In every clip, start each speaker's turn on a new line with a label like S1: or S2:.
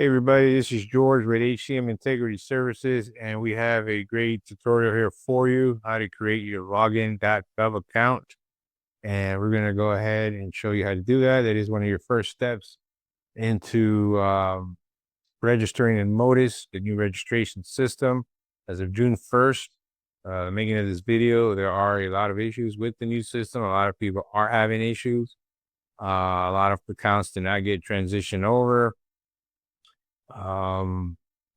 S1: Hey everybody, this is George with HCM Integrity Services, and we have a great tutorial here for you, how to create your Login.gov account. And we're going to go ahead and show you how to do that. That is one of your first steps into registering in MOTUS, the new registration system. As of June 1st, making of this video, there are a lot of issues with the new system. A lot of people are having issues. A lot of accounts did not get transitioned over.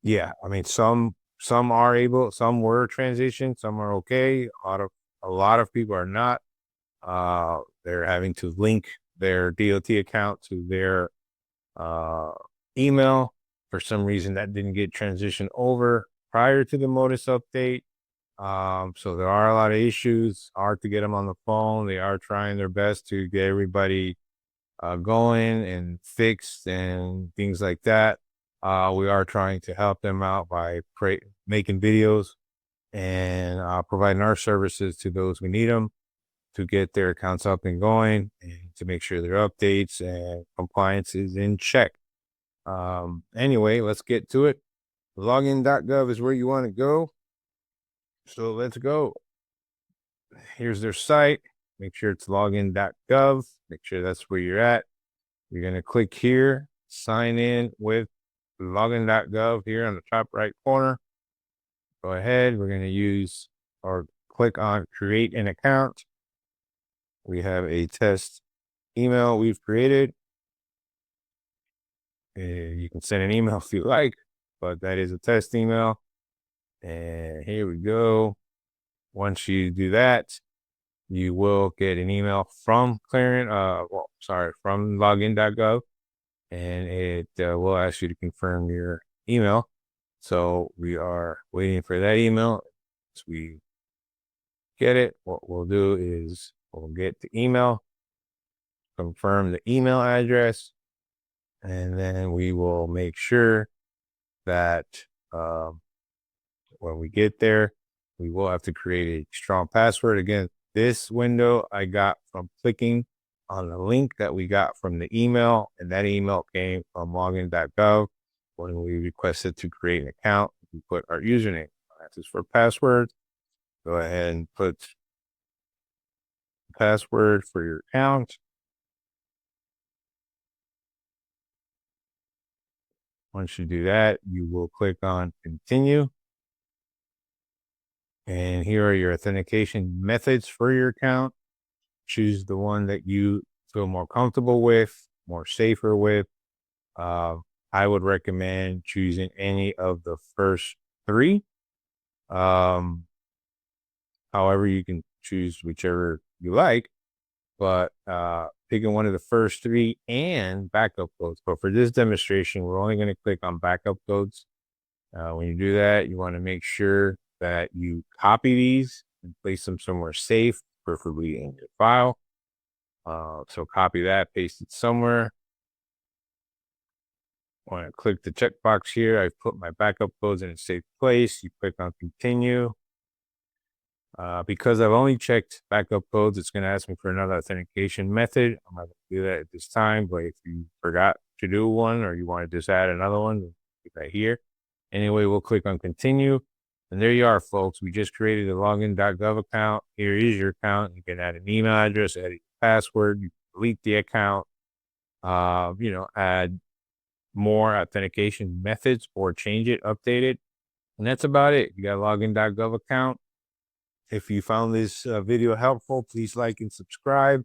S1: Yeah, I mean, some are able, some were transitioned, some are okay. A lot of people are not. They're having to link their DOT account to their email. For some reason that didn't get transitioned over prior to the MOTUS update. So there are a lot of issues, hard to get them on the phone. They are trying their best to get everybody going and fixed and things like that. We are trying to help them out by making videos and providing our services to those who need them to get their accounts up and going and to make sure their updates and compliance is in check. Anyway, let's get to it. Login.gov is where you want to go. So let's go. Here's their site. Make sure it's login.gov. Make sure that's where you're at. You're going to click here, sign in with login.gov here on the top right corner. Go ahead. We're going to use or click on create an account. We have a test email we've created. You can send an email if you like, but that is a test email. And here we go. Once you do that, you will get an email from from login.gov, and it will ask you to confirm your email. So we are waiting for that email. Once we get it, what we'll do is we'll get the email, confirm the email address, and then we will make sure that when we get there, we will have to create a strong password. Again, this window I got from clicking on the link that we got from the email, and that email came from login.gov. When we requested to create an account, we put our username. That's just for password. Go ahead and put the password for your account. Once you do that, you will click on continue. And here are your authentication methods for your account. Choose the one that you feel more comfortable with, more safer with. I would recommend choosing any of the first three. However, you can choose whichever you like, but picking one of the first three and backup codes. But for this demonstration, we're only going to click on backup codes. When you do that, you want to make sure that you copy these and place them somewhere safe, preferably in your file. So copy that, paste it somewhere. Want to click the checkbox here. I've put my backup codes in a safe place. You click on continue. Because I've only checked backup codes, it's going to ask me for another authentication method. I'm not going to do that at this time, but if you forgot to do one or you want to just add another one, do that here. Anyway, we'll click on continue. And there you are, folks. We just created a login.gov account. Here is your account. You can add an email address, add a password, you can delete the account, add more authentication methods or change it, update it. And that's about it. You got a login.gov account. If you found this video helpful, please like and subscribe.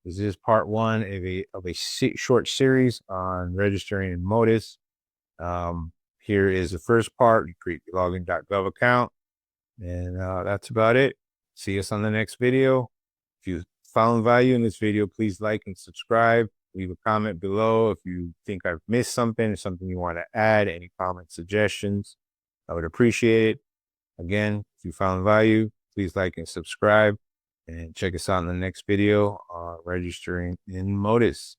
S1: This is part one of a short series on registering in MOTUS. Here is the first part. You create your login.gov account. And that's about it. See us on the next video. If you found value in this video, please like and subscribe. Leave a comment below if you think I've missed something, something you want to add, any comments, suggestions. I would appreciate it. Again, if you found value, please like and subscribe, and check us out in the next video on registering in MOTUS.